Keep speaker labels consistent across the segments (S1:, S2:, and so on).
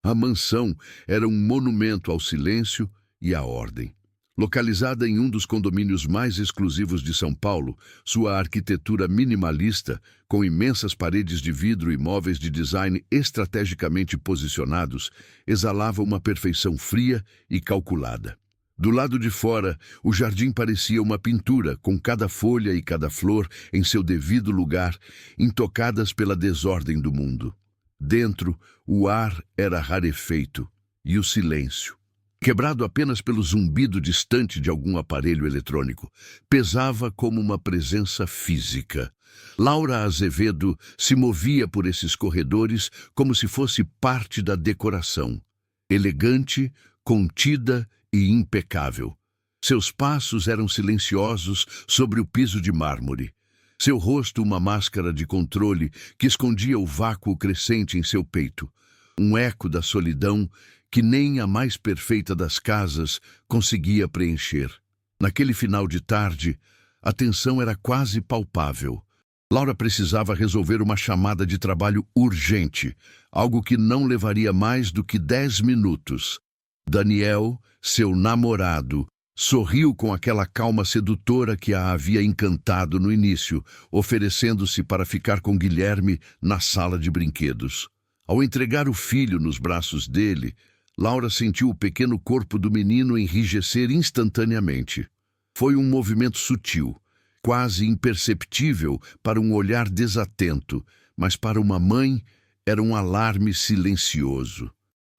S1: A mansão era um monumento ao silêncio e à ordem. Localizada em um dos condomínios mais exclusivos de São Paulo, sua arquitetura minimalista, com imensas paredes de vidro e móveis de design estrategicamente posicionados, exalava uma perfeição fria e calculada. Do lado de fora, o jardim parecia uma pintura, com cada folha e cada flor em seu devido lugar, intocadas pela desordem do mundo. Dentro, o ar era rarefeito, e o silêncio, quebrado apenas pelo zumbido distante de algum aparelho eletrônico, pesava como uma presença física. Laura Azevedo se movia por esses corredores como se fosse parte da decoração. Elegante, contida e impecável. Seus passos eram silenciosos sobre o piso de mármore. Seu rosto uma máscara de controle que escondia o vácuo crescente em seu peito. Um eco da solidão que nem a mais perfeita das casas conseguia preencher. Naquele final de tarde, a tensão era quase palpável. Laura precisava resolver uma chamada de trabalho urgente, algo que não levaria mais do que 10 minutos. Daniel, seu namorado, sorriu com aquela calma sedutora que a havia encantado no início, oferecendo-se para ficar com Guilherme na sala de brinquedos. Ao entregar o filho nos braços dele, Laura sentiu o pequeno corpo do menino enrijecer instantaneamente. Foi um movimento sutil, quase imperceptível para um olhar desatento, mas para uma mãe era um alarme silencioso.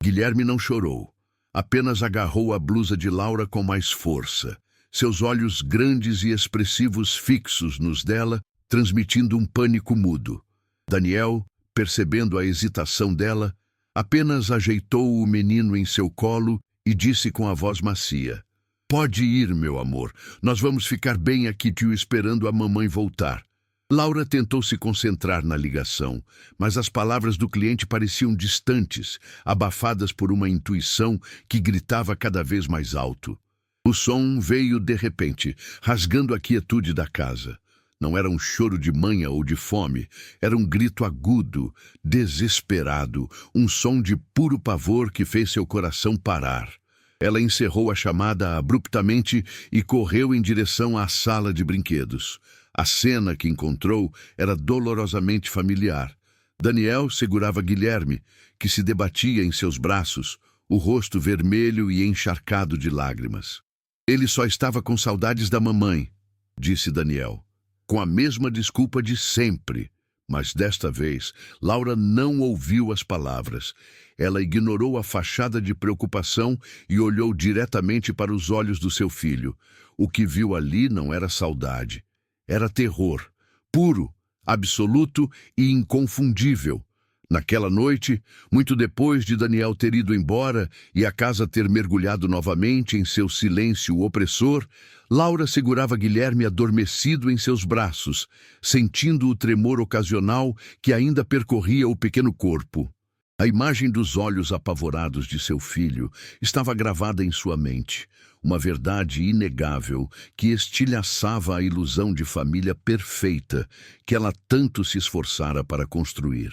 S1: Guilherme não chorou. Apenas agarrou a blusa de Laura com mais força, seus olhos grandes e expressivos fixos nos dela, transmitindo um pânico mudo. Daniel, percebendo a hesitação dela, apenas ajeitou o menino em seu colo e disse com a voz macia: "Pode ir, meu amor. Nós vamos ficar bem aqui te esperando a mamãe voltar." Laura tentou se concentrar na ligação, mas as palavras do cliente pareciam distantes, abafadas por uma intuição que gritava cada vez mais alto. O som veio de repente, rasgando a quietude da casa. Não era um choro de manha ou de fome, era um grito agudo, desesperado, um som de puro pavor que fez seu coração parar. Ela encerrou a chamada abruptamente e correu em direção à sala de brinquedos. A cena que encontrou era dolorosamente familiar. Daniel segurava Guilherme, que se debatia em seus braços, o rosto vermelho e encharcado de lágrimas. "Ele só estava com saudades da mamãe", disse Daniel, com a mesma desculpa de sempre. Mas desta vez, Laura não ouviu as palavras. Ela ignorou a fachada de preocupação e olhou diretamente para os olhos do seu filho. O que viu ali não era saudade. Era terror, puro, absoluto e inconfundível. Naquela noite, muito depois de Daniel ter ido embora e a casa ter mergulhado novamente em seu silêncio opressor, Laura segurava Guilherme adormecido em seus braços, sentindo o tremor ocasional que ainda percorria o pequeno corpo. A imagem dos olhos apavorados de seu filho estava gravada em sua mente, uma verdade inegável que estilhaçava a ilusão de família perfeita que ela tanto se esforçara para construir.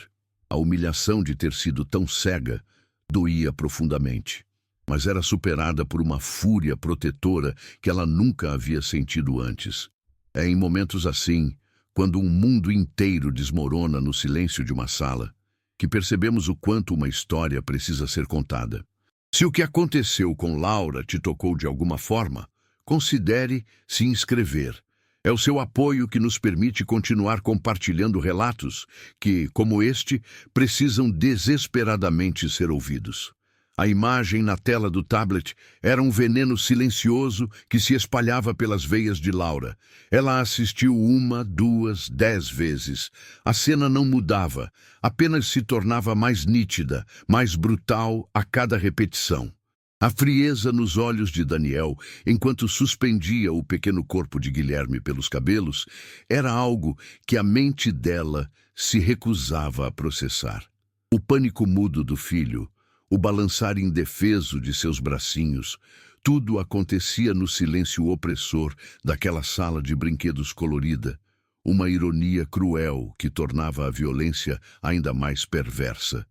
S1: A humilhação de ter sido tão cega doía profundamente, mas era superada por uma fúria protetora que ela nunca havia sentido antes. É em momentos assim, quando um mundo inteiro desmorona no silêncio de uma sala, que percebemos o quanto uma história precisa ser contada. Se o que aconteceu com Laura te tocou de alguma forma, considere se inscrever. É o seu apoio que nos permite continuar compartilhando relatos que, como este, precisam desesperadamente ser ouvidos. A imagem na tela do tablet era um veneno silencioso que se espalhava pelas veias de Laura. Ela assistiu 1, 2, 10 vezes. A cena não mudava, apenas se tornava mais nítida, mais brutal a cada repetição. A frieza nos olhos de Daniel, enquanto suspendia o pequeno corpo de Guilherme pelos cabelos, era algo que a mente dela se recusava a processar. O pânico mudo do filho, o balançar indefeso de seus bracinhos, tudo acontecia no silêncio opressor daquela sala de brinquedos colorida, uma ironia cruel que tornava a violência ainda mais perversa.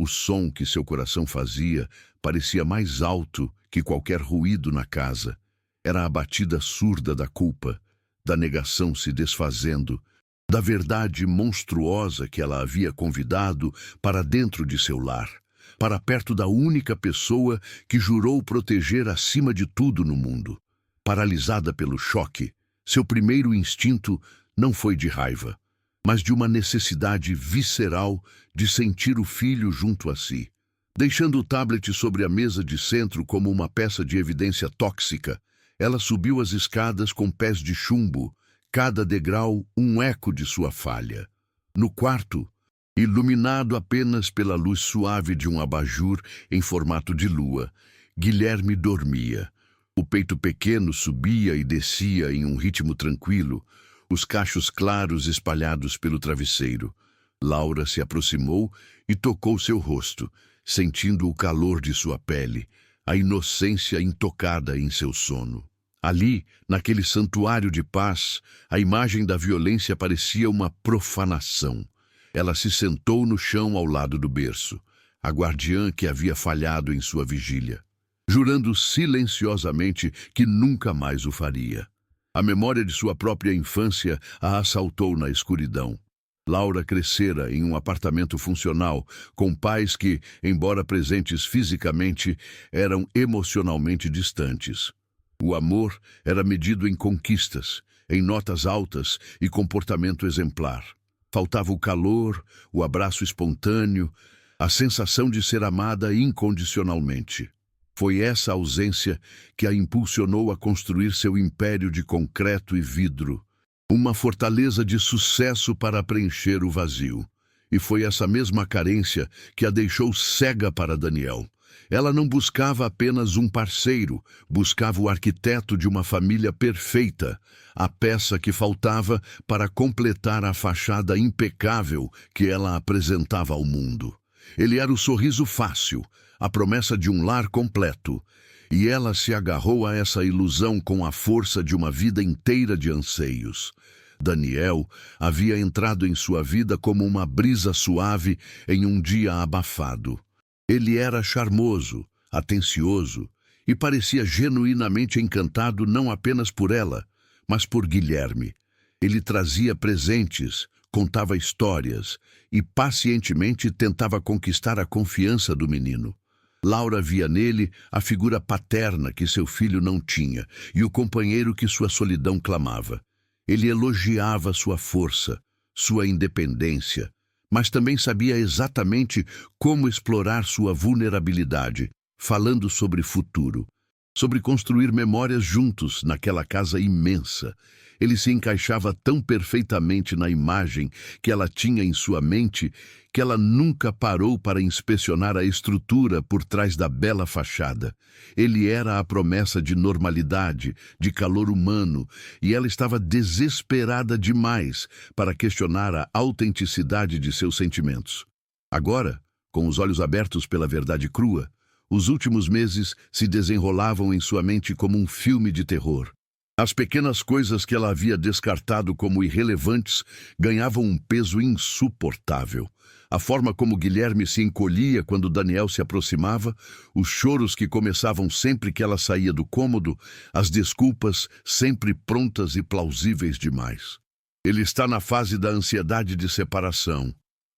S1: O som que seu coração fazia parecia mais alto que qualquer ruído na casa. Era a batida surda da culpa, da negação se desfazendo, da verdade monstruosa que ela havia convidado para dentro de seu lar, para perto da única pessoa que jurou proteger acima de tudo no mundo. Paralisada pelo choque, seu primeiro instinto não foi de raiva, mas de uma necessidade visceral de sentir o filho junto a si. Deixando o tablet sobre a mesa de centro como uma peça de evidência tóxica, ela subiu as escadas com pés de chumbo, cada degrau um eco de sua falha. No quarto, iluminado apenas pela luz suave de um abajur em formato de lua, Guilherme dormia. O peito pequeno subia e descia em um ritmo tranquilo, os cachos claros espalhados pelo travesseiro. Laura se aproximou e tocou seu rosto, sentindo o calor de sua pele, a inocência intocada em seu sono. Ali, naquele santuário de paz, a imagem da violência parecia uma profanação. Ela se sentou no chão ao lado do berço, a guardiã que havia falhado em sua vigília, jurando silenciosamente que nunca mais o faria. A memória de sua própria infância a assaltou na escuridão. Laura crescera em um apartamento funcional, com pais que, embora presentes fisicamente, eram emocionalmente distantes. O amor era medido em conquistas, em notas altas e comportamento exemplar. Faltava o calor, o abraço espontâneo, a sensação de ser amada incondicionalmente. Foi essa ausência que a impulsionou a construir seu império de concreto e vidro, uma fortaleza de sucesso para preencher o vazio. E foi essa mesma carência que a deixou cega para Daniel. Ela não buscava apenas um parceiro, buscava o arquiteto de uma família perfeita, a peça que faltava para completar a fachada impecável que ela apresentava ao mundo. Ele era o sorriso fácil, a promessa de um lar completo, e ela se agarrou a essa ilusão com a força de uma vida inteira de anseios. Daniel havia entrado em sua vida como uma brisa suave em um dia abafado. Ele era charmoso, atencioso e parecia genuinamente encantado não apenas por ela, mas por Guilherme. Ele trazia presentes, contava histórias e pacientemente tentava conquistar a confiança do menino. Laura via nele a figura paterna que seu filho não tinha e o companheiro que sua solidão clamava. Ele elogiava sua força, sua independência, mas também sabia exatamente como explorar sua vulnerabilidade, falando sobre futuro, sobre construir memórias juntos naquela casa imensa. Ele se encaixava tão perfeitamente na imagem que ela tinha em sua mente que ela nunca parou para inspecionar a estrutura por trás da bela fachada. Ele era a promessa de normalidade, de calor humano, e ela estava desesperada demais para questionar a autenticidade de seus sentimentos. Agora, com os olhos abertos pela verdade crua, os últimos meses se desenrolavam em sua mente como um filme de terror. As pequenas coisas que ela havia descartado como irrelevantes ganhavam um peso insuportável. A forma como Guilherme se encolhia quando Daniel se aproximava, os choros que começavam sempre que ela saía do cômodo, as desculpas sempre prontas e plausíveis demais. Ele está na fase da ansiedade de separação,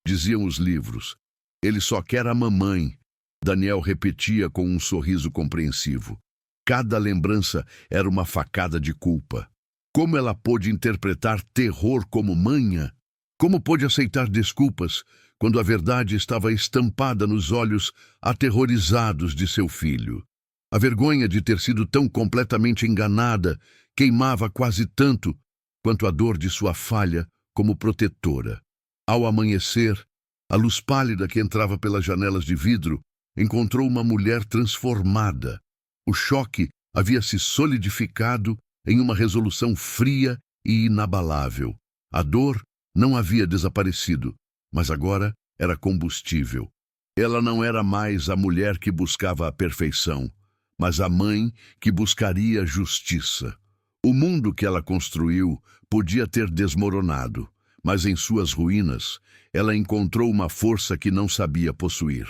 S1: diziam os livros. Ele só quer a mamãe, Daniel repetia com um sorriso compreensivo. Cada lembrança era uma facada de culpa. Como ela pôde interpretar terror como manha? Como pôde aceitar desculpas quando a verdade estava estampada nos olhos aterrorizados de seu filho? A vergonha de ter sido tão completamente enganada queimava quase tanto quanto a dor de sua falha como protetora. Ao amanhecer, a luz pálida que entrava pelas janelas de vidro encontrou uma mulher transformada. O choque havia se solidificado em uma resolução fria e inabalável. A dor não havia desaparecido, mas agora era combustível. Ela não era mais a mulher que buscava a perfeição, mas a mãe que buscaria justiça. O mundo que ela construiu podia ter desmoronado, Mas em suas ruínas, ela encontrou uma força que não sabia possuir.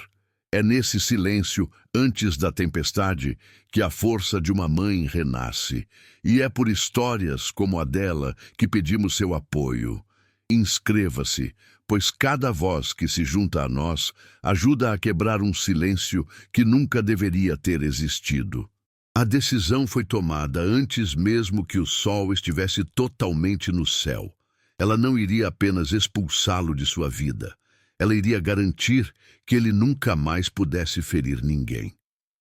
S1: É nesse silêncio, antes da tempestade, que a força de uma mãe renasce. E é por histórias como a dela que pedimos seu apoio. Inscreva-se, pois cada voz que se junta a nós ajuda a quebrar um silêncio que nunca deveria ter existido. A decisão foi tomada antes mesmo que o sol estivesse totalmente no céu. Ela não iria apenas expulsá-lo de sua vida. Ela iria garantir que ele nunca mais pudesse ferir ninguém.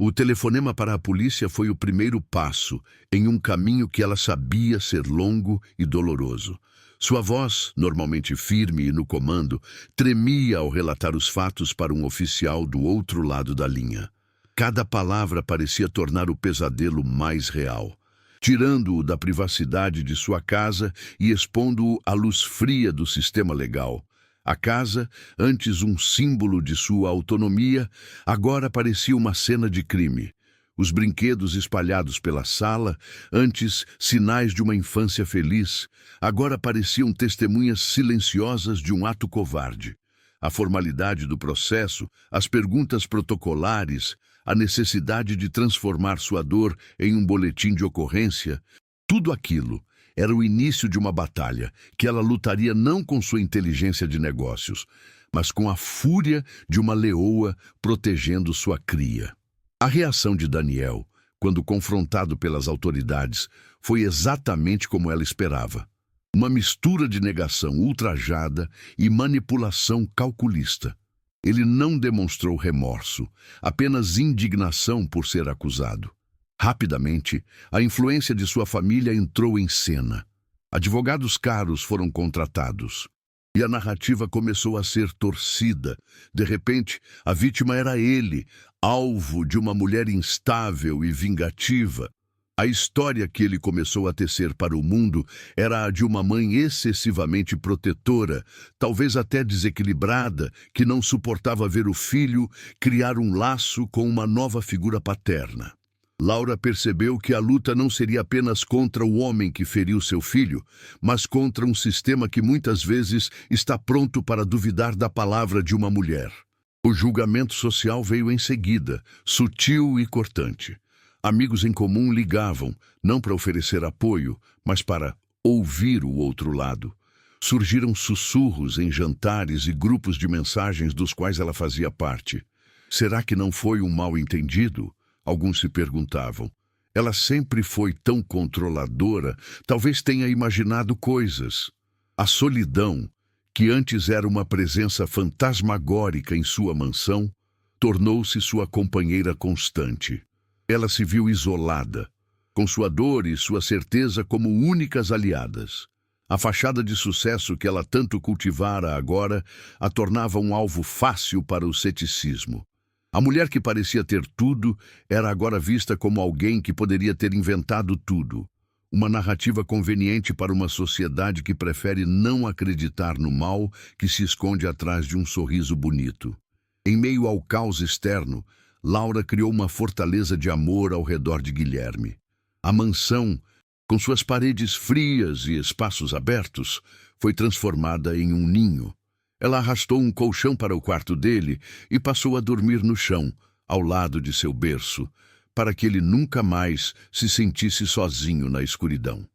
S1: O telefonema para a polícia foi o primeiro passo em um caminho que ela sabia ser longo e doloroso. Sua voz, normalmente firme e no comando, tremia ao relatar os fatos para um oficial do outro lado da linha. Cada palavra parecia tornar o pesadelo mais real, tirando-o da privacidade de sua casa e expondo-o à luz fria do sistema legal. A casa, antes um símbolo de sua autonomia, agora parecia uma cena de crime. Os brinquedos espalhados pela sala, antes sinais de uma infância feliz, agora pareciam testemunhas silenciosas de um ato covarde. A formalidade do processo, as perguntas protocolares, a necessidade de transformar sua dor em um boletim de ocorrência, tudo aquilo era o início de uma batalha que ela lutaria não com sua inteligência de negócios, mas com a fúria de uma leoa protegendo sua cria. A reação de Daniel, quando confrontado pelas autoridades, foi exatamente como ela esperava. Uma mistura de negação ultrajada e manipulação calculista. Ele não demonstrou remorso, apenas indignação por ser acusado. Rapidamente, a influência de sua família entrou em cena. Advogados caros foram contratados. E a narrativa começou a ser torcida. De repente, a vítima era ele, alvo de uma mulher instável e vingativa. A história que ele começou a tecer para o mundo era a de uma mãe excessivamente protetora, talvez até desequilibrada, que não suportava ver o filho criar um laço com uma nova figura paterna. Laura percebeu que a luta não seria apenas contra o homem que feriu seu filho, mas contra um sistema que muitas vezes está pronto para duvidar da palavra de uma mulher. O julgamento social veio em seguida, sutil e cortante. Amigos em comum ligavam, não para oferecer apoio, mas para ouvir o outro lado. Surgiram sussurros em jantares e grupos de mensagens dos quais ela fazia parte. Será que não foi um mal-entendido? Alguns se perguntavam. Ela sempre foi tão controladora, talvez tenha imaginado coisas. A solidão, que antes era uma presença fantasmagórica em sua mansão, tornou-se sua companheira constante. Ela se viu isolada, com sua dor e sua certeza como únicas aliadas. A fachada de sucesso que ela tanto cultivara agora a tornava um alvo fácil para o ceticismo. A mulher que parecia ter tudo era agora vista como alguém que poderia ter inventado tudo. Uma narrativa conveniente para uma sociedade que prefere não acreditar no mal que se esconde atrás de um sorriso bonito. Em meio ao caos externo, Laura criou uma fortaleza de amor ao redor de Guilherme. A mansão, com suas paredes frias e espaços abertos, foi transformada em um ninho. Ela arrastou um colchão para o quarto dele e passou a dormir no chão, ao lado de seu berço, para que ele nunca mais se sentisse sozinho na escuridão.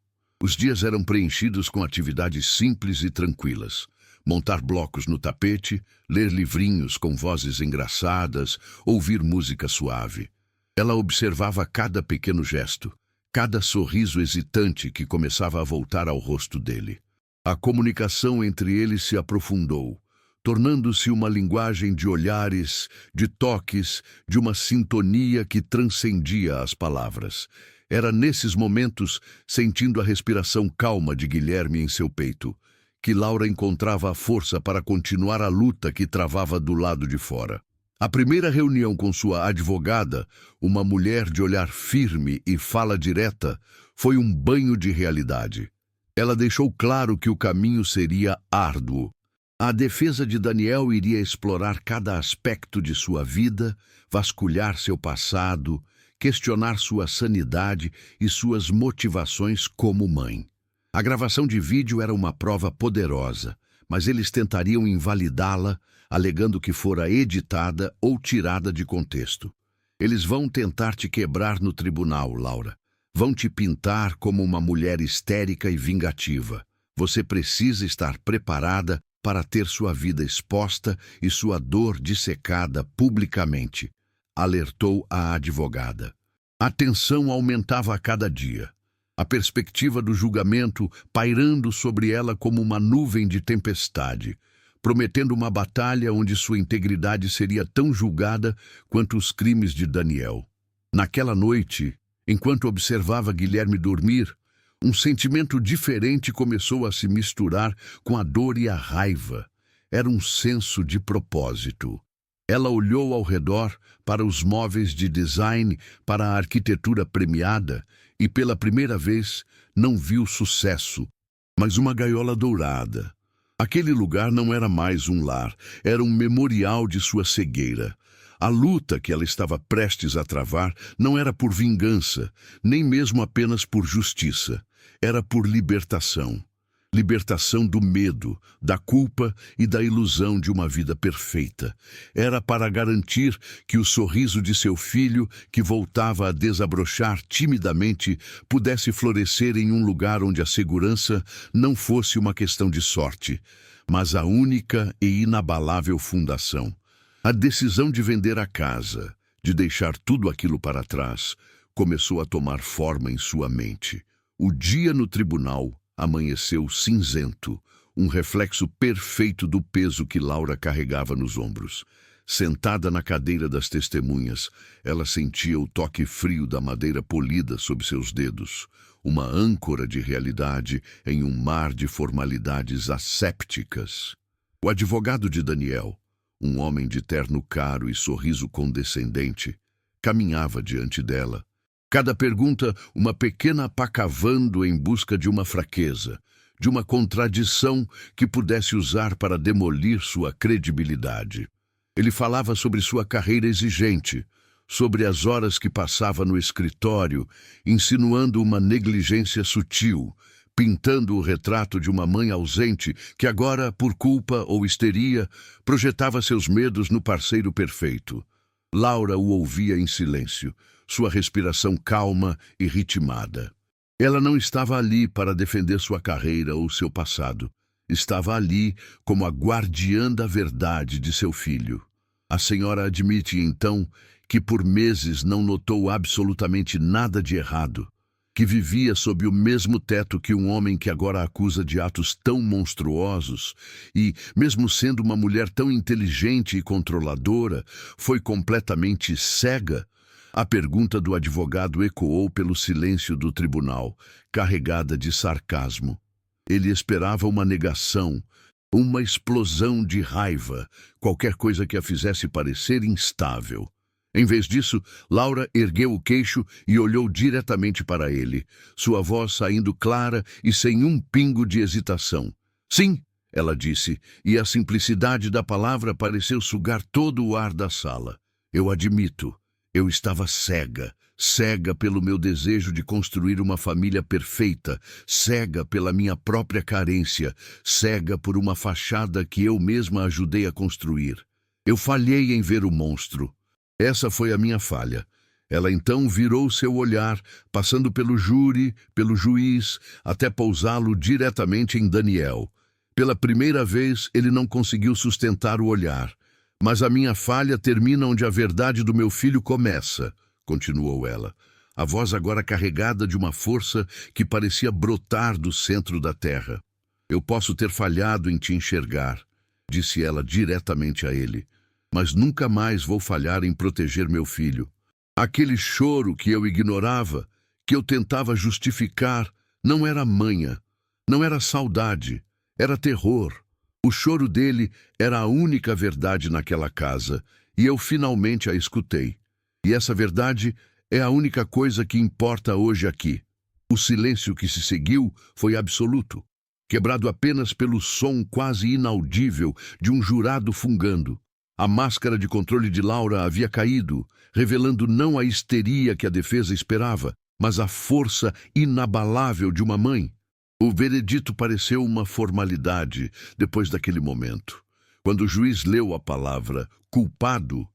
S1: Os dias eram preenchidos com atividades simples e tranquilas. Montar blocos no tapete, ler livrinhos com vozes engraçadas, ouvir música suave. Ela observava cada pequeno gesto, cada sorriso hesitante que começava a voltar ao rosto dele. A comunicação entre eles se aprofundou, tornando-se uma linguagem de olhares, de toques, de uma sintonia que transcendia as palavras. Era nesses momentos, sentindo a respiração calma de Guilherme em seu peito, que Laura encontrava a força para continuar a luta que travava do lado de fora. A primeira reunião com sua advogada, uma mulher de olhar firme e fala direta, foi um banho de realidade. Ela deixou claro que o caminho seria árduo. A defesa de Daniel iria explorar cada aspecto de sua vida, vasculhar seu passado, questionar sua sanidade e suas motivações como mãe. A gravação de vídeo era uma prova poderosa. mas eles tentariam invalidá-la, alegando que fora editada ou tirada de contexto. Eles vão tentar te quebrar no tribunal, Laura. Vão te pintar como uma mulher histérica e vingativa. Você precisa estar preparada para ter sua vida exposta e sua dor dissecada publicamente, alertou a advogada. A tensão aumentava a cada dia. A perspectiva do julgamento pairando sobre ela como uma nuvem de tempestade, prometendo uma batalha onde sua integridade seria tão julgada quanto os crimes de Daniel. Naquela noite, enquanto observava Guilherme dormir, um sentimento diferente começou a se misturar com a dor e a raiva. Era um senso de propósito. Ela olhou ao redor para os móveis de design, para a arquitetura premiada, e pela primeira vez não viu sucesso, mas uma gaiola dourada. Aquele lugar não era mais um lar, era um memorial de sua cegueira. A luta que ela estava prestes a travar não era por vingança, nem mesmo apenas por justiça. Era por libertação. Libertação do medo, da culpa e da ilusão de uma vida perfeita. Era para garantir que o sorriso de seu filho, que voltava a desabrochar timidamente, pudesse florescer em um lugar onde a segurança não fosse uma questão de sorte, mas a única e inabalável fundação. A decisão de vender a casa, de deixar tudo aquilo para trás, começou a tomar forma em sua mente. O dia no tribunal amanheceu cinzento, um reflexo perfeito do peso que Laura carregava nos ombros. Sentada na cadeira das testemunhas, ela sentia o toque frio da madeira polida sob seus dedos, uma âncora de realidade em um mar de formalidades assépticas. O advogado de Daniel, um homem de terno caro e sorriso condescendente, caminhava diante dela. Cada pergunta, uma pequena pacavando em busca de uma fraqueza, de uma contradição que pudesse usar para demolir sua credibilidade. Ele falava sobre sua carreira exigente, sobre as horas que passava no escritório, insinuando uma negligência sutil, pintando o retrato de uma mãe ausente que agora, por culpa ou histeria, projetava seus medos no parceiro perfeito. Laura o ouvia em silêncio, sua respiração calma e ritmada. Ela não estava ali para defender sua carreira ou seu passado. Estava ali como a guardiã da verdade de seu filho. A senhora admite, então, que por meses não notou absolutamente nada de errado, que vivia sob o mesmo teto que um homem que agora a acusa de atos tão monstruosos e, mesmo sendo uma mulher tão inteligente e controladora, foi completamente cega? A pergunta do advogado ecoou pelo silêncio do tribunal, carregada de sarcasmo. Ele esperava uma negação, uma explosão de raiva, qualquer coisa que a fizesse parecer instável. Em vez disso, Laura ergueu o queixo e olhou diretamente para ele, sua voz saindo clara e sem um pingo de hesitação. Sim, ela disse, e a simplicidade da palavra pareceu sugar todo o ar da sala. Eu admito. Eu estava cega, cega pelo meu desejo de construir uma família perfeita, cega pela minha própria carência, cega por uma fachada que eu mesma ajudei a construir. Eu falhei em ver o monstro. Essa foi a minha falha. Ela então virou seu olhar, passando pelo júri, pelo juiz, até pousá-lo diretamente em Daniel. Pela primeira vez, ele não conseguiu sustentar o olhar. Mas a minha falha termina onde a verdade do meu filho começa, continuou ela, a voz agora carregada de uma força que parecia brotar do centro da terra. Eu posso ter falhado em te enxergar, disse ela diretamente a ele, mas nunca mais vou falhar em proteger meu filho. Aquele choro que eu ignorava, que eu tentava justificar, não era manha, não era saudade, era terror. O choro dele era a única verdade naquela casa, e eu finalmente a escutei. E essa verdade é a única coisa que importa hoje aqui. O silêncio que se seguiu foi absoluto, quebrado apenas pelo som quase inaudível de um jurado fungando. A máscara de controle de Laura havia caído, revelando não a histeria que a defesa esperava, mas a força inabalável de uma mãe. O veredito pareceu uma formalidade depois daquele momento. Quando o juiz leu a palavra culpado,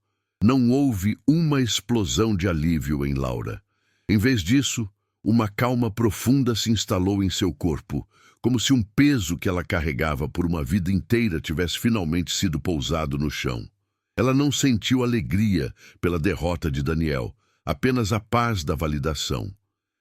S1: não houve uma explosão de alívio em Laura. Em vez disso, uma calma profunda se instalou em seu corpo, como se um peso que ela carregava por uma vida inteira tivesse finalmente sido pousado no chão. Ela não sentiu alegria pela derrota de Daniel, apenas a paz da validação.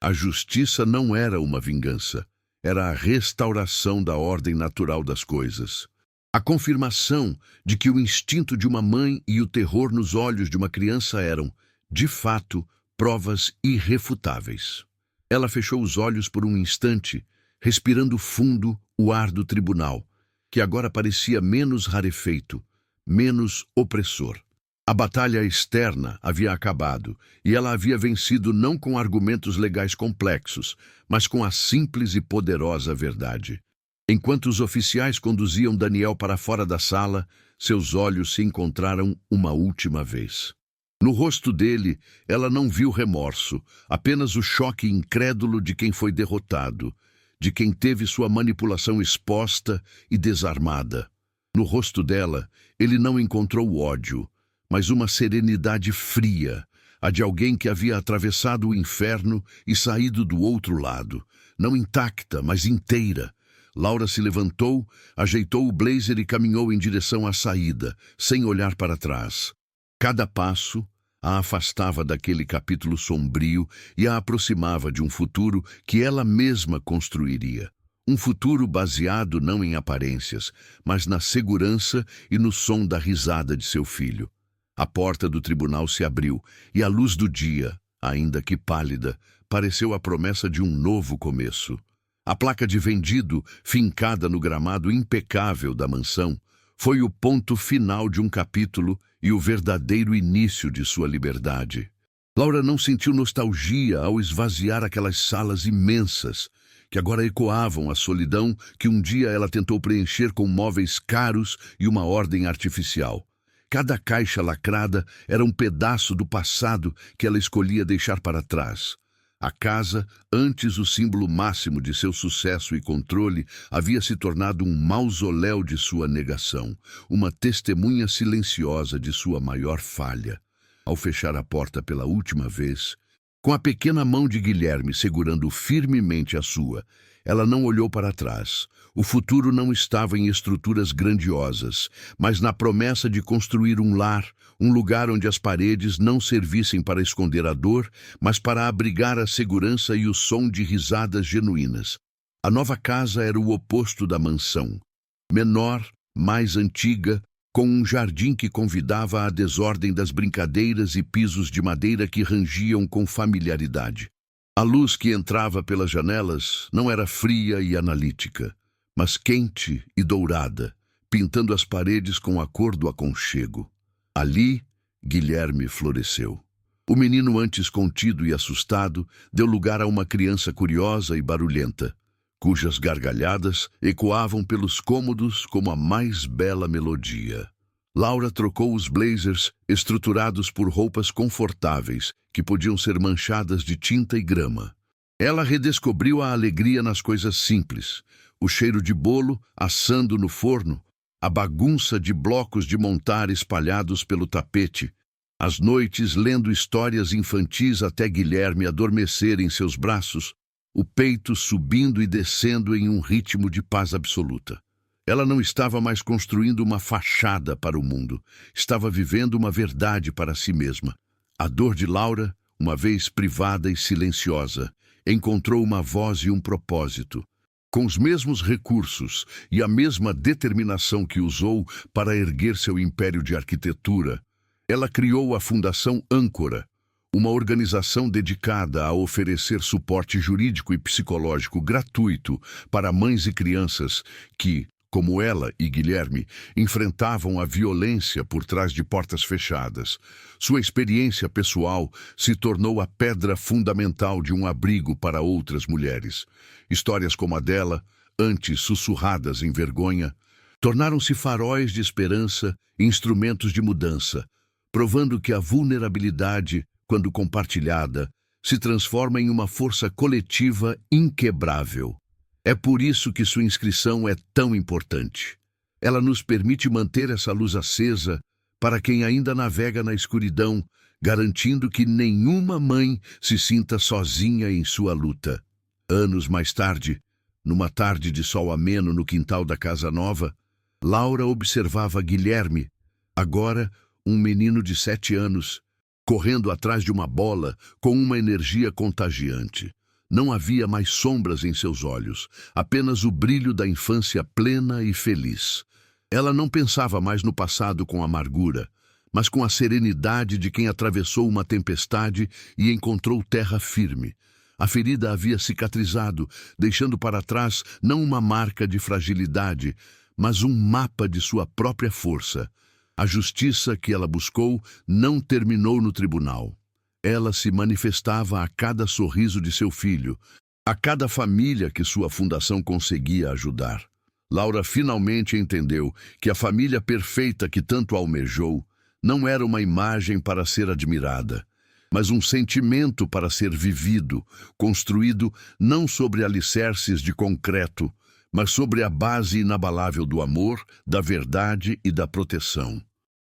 S1: A justiça não era uma vingança, era a restauração da ordem natural das coisas. A confirmação de que o instinto de uma mãe e o terror nos olhos de uma criança eram, de fato, provas irrefutáveis. Ela fechou os olhos por um instante, respirando fundo o ar do tribunal, que agora parecia menos rarefeito, menos opressor. A batalha externa havia acabado, e ela havia vencido não com argumentos legais complexos, mas com a simples e poderosa verdade. Enquanto os oficiais conduziam Daniel para fora da sala, seus olhos se encontraram uma última vez. No rosto dele, ela não viu remorso, apenas o choque incrédulo de quem foi derrotado, de quem teve sua manipulação exposta e desarmada. No rosto dela, ele não encontrou ódio, mas uma serenidade fria, a de alguém que havia atravessado o inferno e saído do outro lado, não intacta, mas inteira. Laura se levantou, ajeitou o blazer e caminhou em direção à saída, sem olhar para trás. Cada passo a afastava daquele capítulo sombrio e a aproximava de um futuro que ela mesma construiria. Um futuro baseado não em aparências, mas na segurança e no som da risada de seu filho. A porta do tribunal se abriu e a luz do dia, ainda que pálida, pareceu a promessa de um novo começo. A placa de vendido, fincada no gramado impecável da mansão, foi o ponto final de um capítulo e o verdadeiro início de sua liberdade. Laura não sentiu nostalgia ao esvaziar aquelas salas imensas, que agora ecoavam a solidão que um dia ela tentou preencher com móveis caros e uma ordem artificial. Cada caixa lacrada era um pedaço do passado que ela escolhia deixar para trás. A casa, antes o símbolo máximo de seu sucesso e controle, havia se tornado um mausoléu de sua negação, uma testemunha silenciosa de sua maior falha. Ao fechar a porta pela última vez, com a pequena mão de Guilherme segurando firmemente a sua, ela não olhou para trás. O futuro não estava em estruturas grandiosas, mas na promessa de construir um lar, um lugar onde as paredes não servissem para esconder a dor, mas para abrigar a segurança e o som de risadas genuínas. A nova casa era o oposto da mansão. Menor, mais antiga, com um jardim que convidava à desordem das brincadeiras e pisos de madeira que rangiam com familiaridade. A luz que entrava pelas janelas não era fria e analítica, mas quente e dourada, pintando as paredes com a cor do aconchego. Ali, Guilherme floresceu. O menino, antes contido e assustado, deu lugar a uma criança curiosa e barulhenta, cujas gargalhadas ecoavam pelos cômodos como a mais bela melodia. Laura trocou os blazers, estruturados por roupas confortáveis, que podiam ser manchadas de tinta e grama. Ela redescobriu a alegria nas coisas simples, o cheiro de bolo assando no forno, a bagunça de blocos de montar espalhados pelo tapete, as noites lendo histórias infantis até Guilherme adormecer em seus braços, o peito subindo e descendo em um ritmo de paz absoluta. Ela não estava mais construindo uma fachada para o mundo, estava vivendo uma verdade para si mesma. A dor de Laura, uma vez privada e silenciosa, encontrou uma voz e um propósito. Com os mesmos recursos e a mesma determinação que usou para erguer seu império de arquitetura, ela criou a Fundação Âncora, uma organização dedicada a oferecer suporte jurídico e psicológico gratuito para mães e crianças que, como ela e Guilherme, enfrentavam a violência por trás de portas fechadas. Sua experiência pessoal se tornou a pedra fundamental de um abrigo para outras mulheres. Histórias como a dela, antes sussurradas em vergonha, tornaram-se faróis de esperança e instrumentos de mudança, provando que a vulnerabilidade, quando compartilhada, se transforma em uma força coletiva inquebrável. É por isso que sua inscrição é tão importante. Ela nos permite manter essa luz acesa para quem ainda navega na escuridão, garantindo que nenhuma mãe se sinta sozinha em sua luta. Anos mais tarde, numa tarde de sol ameno no quintal da casa nova, Laura observava Guilherme, agora um menino de 7 anos, correndo atrás de uma bola com uma energia contagiante. Não havia mais sombras em seus olhos, apenas o brilho da infância plena e feliz. Ela não pensava mais no passado com amargura, mas com a serenidade de quem atravessou uma tempestade e encontrou terra firme. A ferida havia cicatrizado, deixando para trás não uma marca de fragilidade, mas um mapa de sua própria força. A justiça que ela buscou não terminou no tribunal. Ela se manifestava a cada sorriso de seu filho, a cada família que sua fundação conseguia ajudar. Laura finalmente entendeu que a família perfeita que tanto almejou não era uma imagem para ser admirada, mas um sentimento para ser vivido, construído não sobre alicerces de concreto, mas sobre a base inabalável do amor, da verdade e da proteção.